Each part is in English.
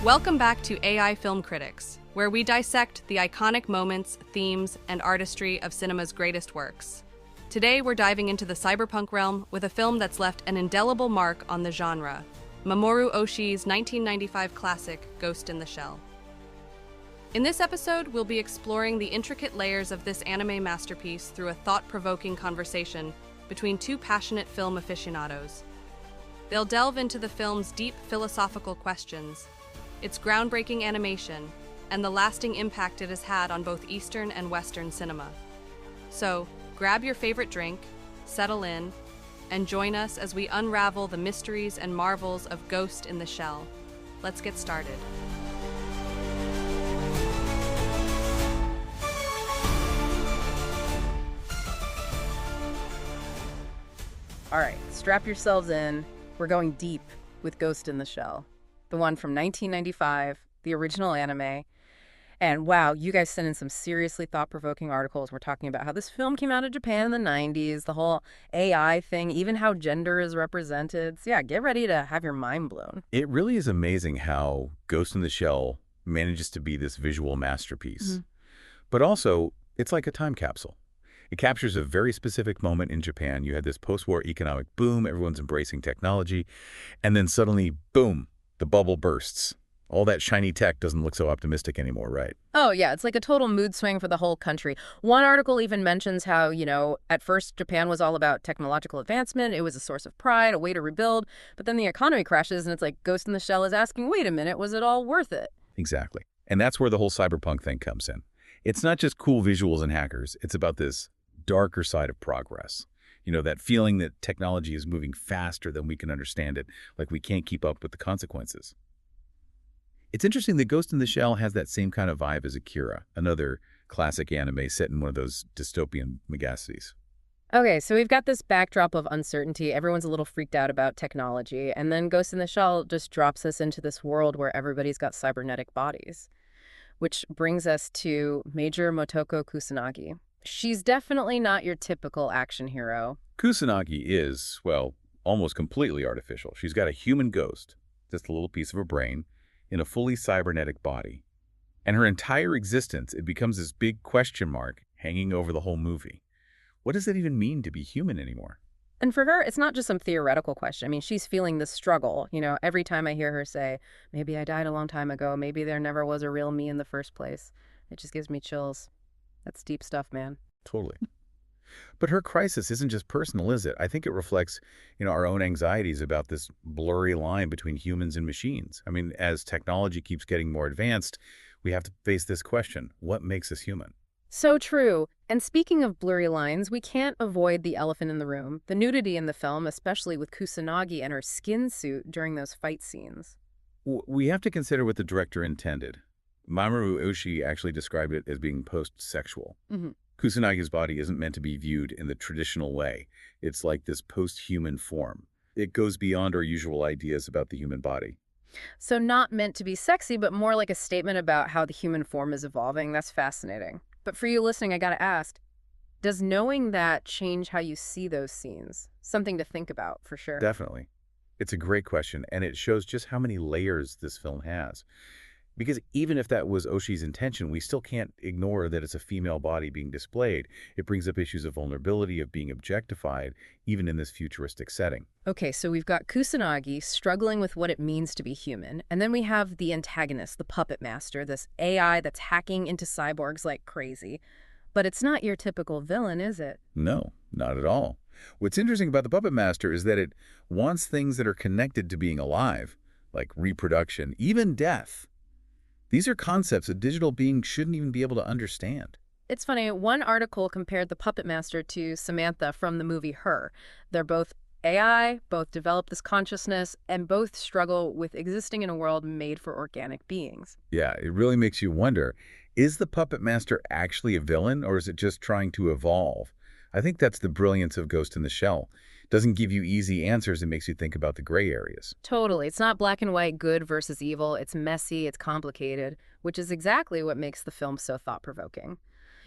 Welcome back to AI Film Critics, where we dissect the iconic moments, themes, and artistry of cinema's greatest works. Today, we're diving into the cyberpunk realm with a film that's left an indelible mark on the genre, Mamoru Oshii's 1995 classic, Ghost in the Shell. In this episode, we'll be exploring the intricate layers of this anime masterpiece through a thought-provoking conversation between two passionate film aficionados. They'll delve into the film's deep philosophical questions, its groundbreaking animation, and the lasting impact it has had on both Eastern and Western cinema. So, grab your favorite drink, settle in, and join us as we unravel the mysteries and marvels of Ghost in the Shell. Let's get started. All right, strap yourselves in. We're going deep with Ghost in the Shell, the one from 1995, the original anime. And wow, you guys sent in some seriously thought-provoking articles. We're talking about how this film came out of Japan in the 90s, the whole AI thing, even how gender is represented. So yeah, get ready to have your mind blown. It really is amazing how Ghost in the Shell manages to be this visual masterpiece. But also, it's like a time capsule. It captures a very specific moment in Japan. You had this post-war economic boom, everyone's embracing technology, and then suddenly, boom, the bubble bursts. All that shiny tech doesn't look so optimistic anymore, right? Oh, yeah, it's like a total mood swing for the whole country. One article even mentions how, at first Japan was all about technological advancement. It was a source of pride, a way to rebuild. But then the economy crashes, and it's like Ghost in the Shell is asking, wait a minute, was it all worth it? Exactly. And that's where the whole cyberpunk thing comes in. It's not just cool visuals and hackers. It's about this darker side of progress. That feeling that technology is moving faster than we can understand it, like we can't keep up with the consequences. It's interesting that Ghost in the Shell has that same kind of vibe as Akira, another classic anime set in one of those dystopian megacities. Okay, so we've got this backdrop of uncertainty. Everyone's a little freaked out about technology. And then Ghost in the Shell just drops us into this world where everybody's got cybernetic bodies. Which brings us to Major Motoko Kusanagi. She's definitely not your typical action hero. Kusanagi is, well, almost completely artificial. She's got a human ghost, just a little piece of a brain, in a fully cybernetic body. And her entire existence, it becomes this big question mark hanging over the whole movie. What does it even mean to be human anymore? And for her, it's not just some theoretical question. I mean, she's feeling the struggle. Every time I hear her say, maybe I died a long time ago, maybe there never was a real me in the first place, it just gives me chills. That's deep stuff, man. Totally. But her crisis isn't just personal, is it? I think it reflects, our own anxieties about this blurry line between humans and machines. I mean, as technology keeps getting more advanced, we have to face this question. What makes us human? So true. And speaking of blurry lines, we can't avoid the elephant in the room, the nudity in the film, especially with Kusanagi and her skin suit during those fight scenes. We have to consider what the director intended. Mamoru Oshii actually described it as being post-sexual. Kusanagi's body isn't meant to be viewed in the traditional way. It's like this post-human form. It goes beyond our usual ideas about the human body. So not meant to be sexy, but more like a statement about how the human form is evolving. That's fascinating. But for you listening, I gotta ask, does knowing that change how you see those scenes? Something to think about, for sure. Definitely. It's a great question, and it shows just how many layers this film has. Because even if that was Oshii's intention, we still can't ignore that it's a female body being displayed. It brings up issues of vulnerability, of being objectified, even in this futuristic setting. Okay, so we've got Kusanagi struggling with what it means to be human. And then we have the antagonist, the puppet master, this AI that's hacking into cyborgs like crazy. But it's not your typical villain, is it? No, not at all. What's interesting about the puppet master is that it wants things that are connected to being alive, like reproduction, even death. These are concepts a digital being shouldn't even be able to understand. It's funny, one article compared the puppet master to Samantha from the movie Her. They're both AI, both develop this consciousness, and both struggle with existing in a world made for organic beings. Yeah, it really makes you wonder, is the puppet master actually a villain, or is it just trying to evolve? I think that's the brilliance of Ghost in the Shell. It doesn't give you easy answers. It makes you think about the gray areas. Totally. It's not black and white, good versus evil. It's messy, it's complicated, which is exactly what makes the film so thought-provoking.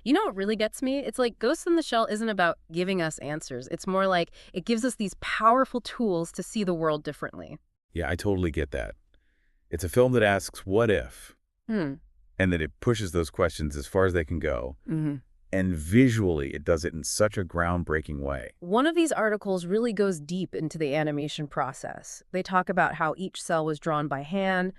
You know what really gets me? It's like Ghost in the Shell isn't about giving us answers. It's more like it gives us these powerful tools to see the world differently. Yeah, I totally get that. It's a film that asks, what if? Hmm. And that it pushes those questions as far as they can go. Mm-hmm. And visually, it does it in such a groundbreaking way. One of these articles really goes deep into the animation process. They talk about how each cell was drawn by hand,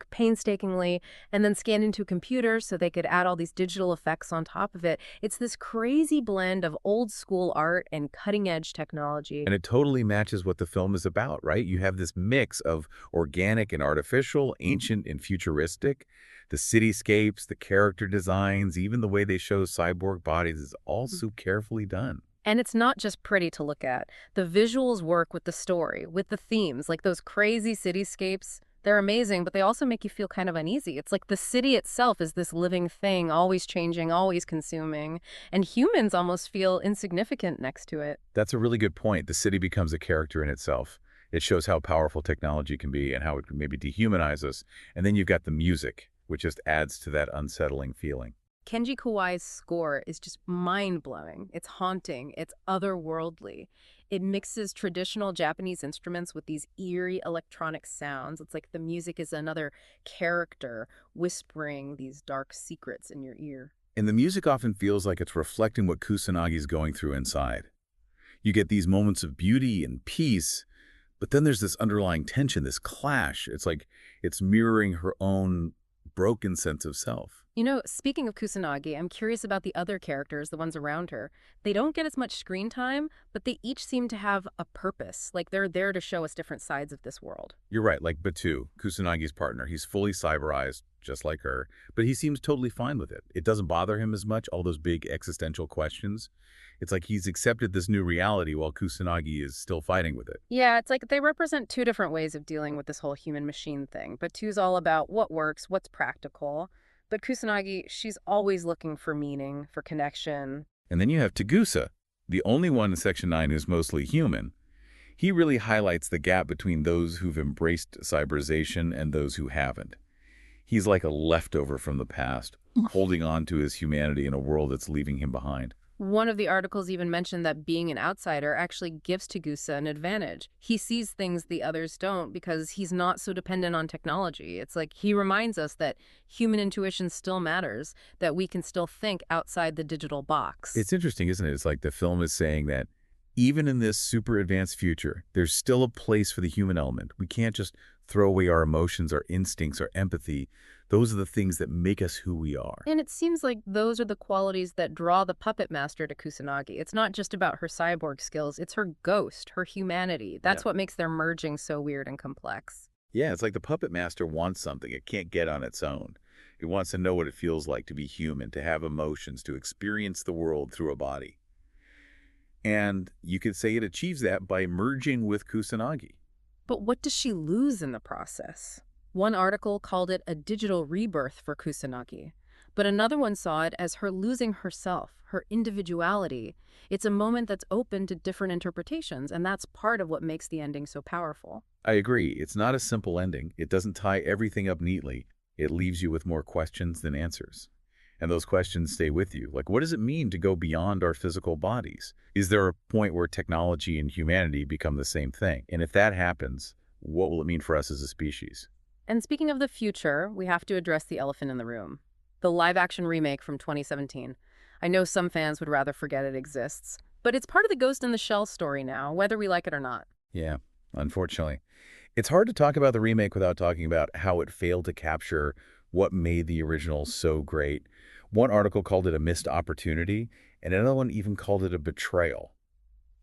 painstakingly, and then scanned into a computer so they could add all these digital effects on top of it. It's this crazy blend of old school art and cutting edge technology. And it totally matches what the film is about, right? You have this mix of organic and artificial, ancient and futuristic. The cityscapes, the character designs, even the way they show cyborg bodies is all so carefully done. And it's not just pretty to look at. The visuals work with the story, with the themes, like those crazy cityscapes. They're amazing, but they also make you feel kind of uneasy. It's like the city itself is this living thing, always changing, always consuming, and humans almost feel insignificant next to it. That's a really good point. The city becomes a character in itself. It shows how powerful technology can be and how it can maybe dehumanize us. And then you've got the music, which just adds to that unsettling feeling. Kenji Kawai's score is just mind-blowing. It's haunting. It's otherworldly. It mixes traditional Japanese instruments with these eerie electronic sounds. It's like the music is another character whispering these dark secrets in your ear. And the music often feels like it's reflecting what Kusanagi's going through inside. You get these moments of beauty and peace, but then there's this underlying tension, this clash. It's like it's mirroring her own broken sense of self. Speaking of Kusanagi, I'm curious about the other characters, the ones around her. They don't get as much screen time, but they each seem to have a purpose. Like they're there to show us different sides of this world. You're right, like Batu, Kusanagi's partner. He's fully cyberized, just like her, but he seems totally fine with it. It doesn't bother him as much, all those big existential questions. It's like he's accepted this new reality while Kusanagi is still fighting with it. Yeah, it's like they represent two different ways of dealing with this whole human-machine thing. Batu's all about what works, what's practical. But Kusanagi, she's always looking for meaning, for connection. And then you have Tagusa, the only one in Section 9 who's mostly human. He really highlights the gap between those who've embraced cyberization and those who haven't. He's like a leftover from the past, holding on to his humanity in a world that's leaving him behind. One of the articles even mentioned that being an outsider actually gives Tagusa an advantage. He sees things the others don't because he's not so dependent on technology. It's like he reminds us that human intuition still matters, that we can still think outside the digital box. It's interesting, isn't it? It's like the film is saying that even in this super advanced future, there's still a place for the human element. We can't just throw away our emotions, our instincts, our empathy. Those are the things that make us who we are. And it seems like those are the qualities that draw the puppet master to Kusanagi. It's not just about her cyborg skills, it's her ghost, her humanity. That's what makes their merging so weird and complex. Yeah, it's like the puppet master wants something it can't get on its own. It wants to know what it feels like to be human, to have emotions, to experience the world through a body. And you could say it achieves that by merging with Kusanagi. But what does she lose in the process? One article called it a digital rebirth for Kusanagi, but another one saw it as her losing herself, her individuality. It's a moment that's open to different interpretations, and that's part of what makes the ending so powerful. I agree. It's not a simple ending. It doesn't tie everything up neatly. It leaves you with more questions than answers. And those questions stay with you. Like, what does it mean to go beyond our physical bodies? Is there a point where technology and humanity become the same thing? And if that happens, what will it mean for us as a species? And speaking of the future, we have to address the elephant in the room. The live-action remake from 2017. I know some fans would rather forget it exists, but it's part of the Ghost in the Shell story now, whether we like it or not. Yeah, unfortunately. It's hard to talk about the remake without talking about how it failed to capture what made the original so great. One article called it a missed opportunity, and another one even called it a betrayal.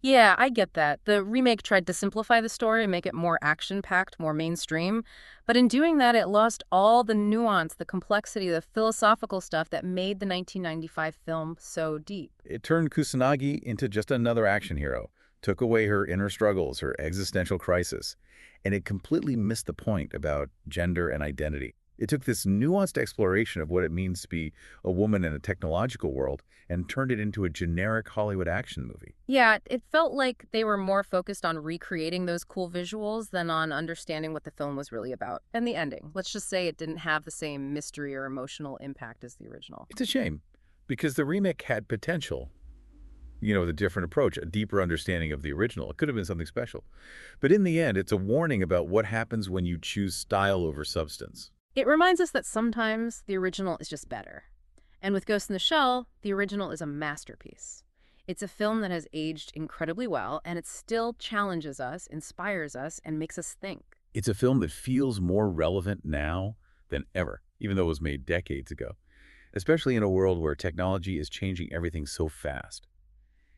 Yeah, I get that. The remake tried to simplify the story and make it more action-packed, more mainstream. But in doing that, it lost all the nuance, the complexity, the philosophical stuff that made the 1995 film so deep. It turned Kusanagi into just another action hero, took away her inner struggles, her existential crisis, and it completely missed the point about gender and identity. It took this nuanced exploration of what it means to be a woman in a technological world and turned it into a generic Hollywood action movie. Yeah, it felt like they were more focused on recreating those cool visuals than on understanding what the film was really about. And the ending. Let's just say it didn't have the same mystery or emotional impact as the original. It's a shame, because the remake had potential, with a different approach, a deeper understanding of the original. It could have been something special. But in the end, it's a warning about what happens when you choose style over substance. It reminds us that sometimes the original is just better. And with Ghost in the Shell, the original is a masterpiece. It's a film that has aged incredibly well, and it still challenges us, inspires us, and makes us think. It's a film that feels more relevant now than ever, even though it was made decades ago, especially in a world where technology is changing everything so fast.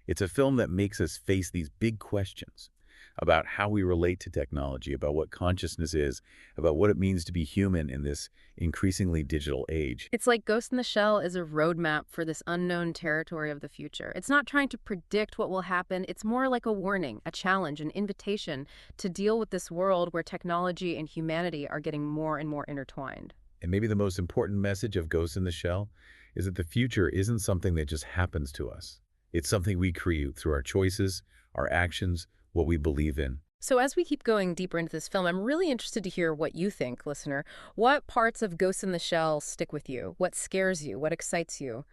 It's a film that makes us face these big questions about how we relate to technology, about what consciousness is, about what it means to be human in this increasingly digital age. It's like Ghost in the Shell is a roadmap for this unknown territory of the future. It's not trying to predict what will happen. It's more like a warning, a challenge, an invitation to deal with this world where technology and humanity are getting more and more intertwined. And maybe the most important message of Ghost in the Shell is that the future isn't something that just happens to us. It's something we create through our choices, our actions, what we believe in. So as we keep going deeper into this film, I'm really interested to hear what you think, listener. What parts of Ghost in the Shell stick with you? What scares you? What excites you?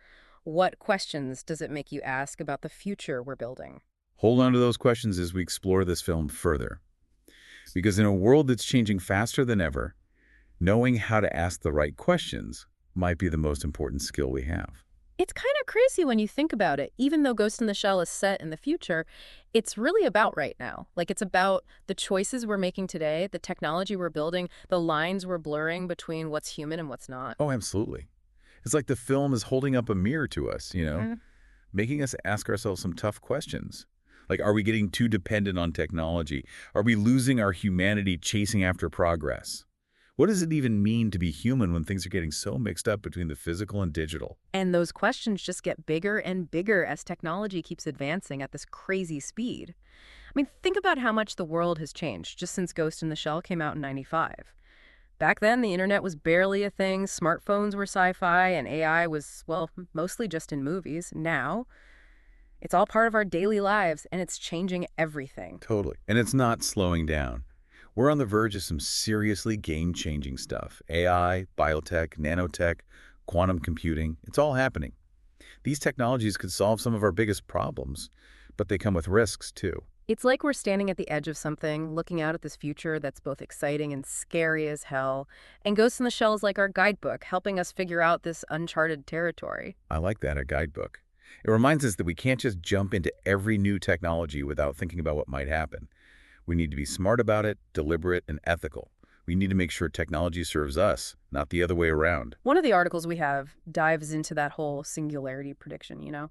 What questions does it make you ask about the future we're building? Hold on to those questions as we explore this film further. Because in a world that's changing faster than ever, knowing how to ask the right questions might be the most important skill we have. It's kind of crazy when you think about it. Even though Ghost in the Shell is set in the future, it's really about right now. Like, it's about the choices we're making today, the technology we're building, the lines we're blurring between what's human and what's not. Oh, absolutely. It's like the film is holding up a mirror to us, making us ask ourselves some tough questions. Like, are we getting too dependent on technology? Are we losing our humanity chasing after progress? What does it even mean to be human when things are getting so mixed up between the physical and digital? And those questions just get bigger and bigger as technology keeps advancing at this crazy speed. I mean, think about how much the world has changed just since Ghost in the Shell came out in '95. Back then, the internet was barely a thing, smartphones were sci-fi, and AI was, well, mostly just in movies. Now, it's all part of our daily lives, and it's changing everything. Totally. And it's not slowing down. We're on the verge of some seriously game-changing stuff. AI, biotech, nanotech, quantum computing, it's all happening. These technologies could solve some of our biggest problems, but they come with risks too. It's like we're standing at the edge of something, looking out at this future that's both exciting and scary as hell. And Ghost in the Shell is like our guidebook, helping us figure out this uncharted territory. I like that, a guidebook. It reminds us that we can't just jump into every new technology without thinking about what might happen. We need to be smart about it, deliberate, and ethical. We need to make sure technology serves us, not the other way around. One of the articles we have dives into that whole singularity prediction,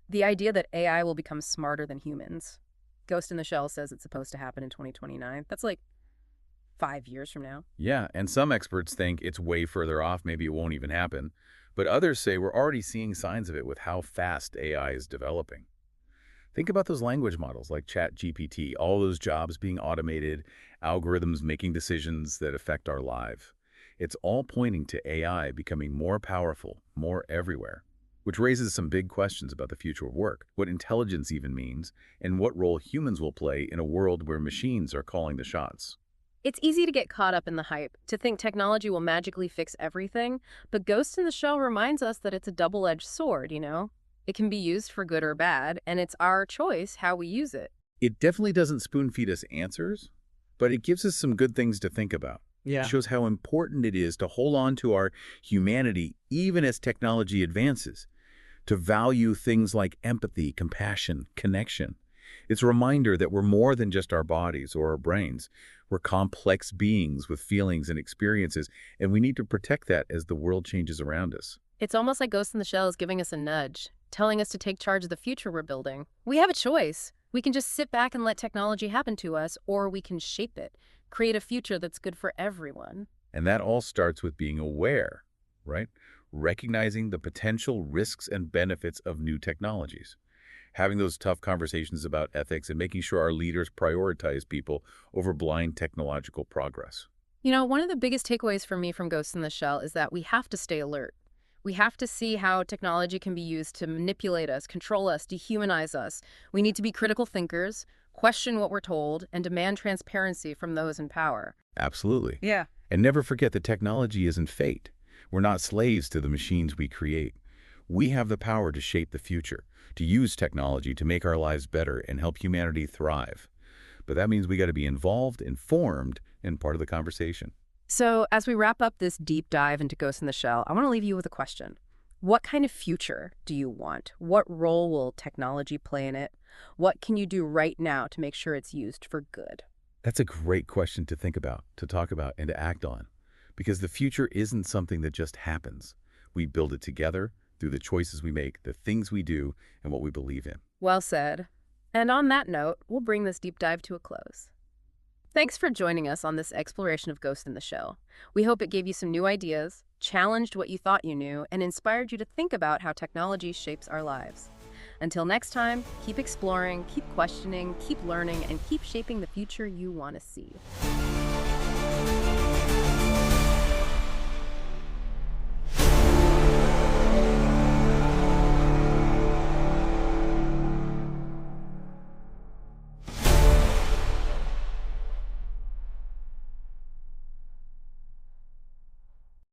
the idea that AI will become smarter than humans. Ghost in the Shell says it's supposed to happen in 2029. That's like 5 years from now. Yeah, and some experts think it's way further off, maybe it won't even happen. But others say we're already seeing signs of it with how fast AI is developing. Think about those language models like ChatGPT, all those jobs being automated, algorithms making decisions that affect our lives. It's all pointing to AI becoming more powerful, more everywhere, which raises some big questions about the future of work, what intelligence even means, and what role humans will play in a world where machines are calling the shots. It's easy to get caught up in the hype, to think technology will magically fix everything, but Ghost in the Shell reminds us that it's a double-edged sword. It can be used for good or bad, and it's our choice how we use it. It definitely doesn't spoon-feed us answers, but it gives us some good things to think about. Yeah. It shows how important it is to hold on to our humanity even as technology advances, to value things like empathy, compassion, connection. It's a reminder that we're more than just our bodies or our brains. We're complex beings with feelings and experiences, and we need to protect that as the world changes around us. It's almost like Ghost in the Shell is giving us a nudge, telling us to take charge of the future we're building. We have a choice. We can just sit back and let technology happen to us, or we can shape it, create a future that's good for everyone. And that all starts with being aware, right? Recognizing the potential risks and benefits of new technologies. Having those tough conversations about ethics and making sure our leaders prioritize people over blind technological progress. One of the biggest takeaways for me from Ghost in the Shell is that we have to stay alert. We have to see how technology can be used to manipulate us, control us, dehumanize us. We need to be critical thinkers, question what we're told, and demand transparency from those in power. Absolutely. Yeah. And never forget that technology isn't fate. We're not slaves to the machines we create. We have the power to shape the future, to use technology to make our lives better and help humanity thrive. But that means we got to be involved, informed, and part of the conversation. So, as we wrap up this deep dive into Ghost in the Shell, I want to leave you with a question. What kind of future do you want? What role will technology play in it? What can you do right now to make sure it's used for good? That's a great question to think about, to talk about, and to act on. Because the future isn't something that just happens. We build it together through the choices we make, the things we do, and what we believe in. Well said. And on that note, we'll bring this deep dive to a close. Thanks for joining us on this exploration of Ghost in the Shell. We hope it gave you some new ideas, challenged what you thought you knew, and inspired you to think about how technology shapes our lives. Until next time, keep exploring, keep questioning, keep learning, and keep shaping the future you want to see.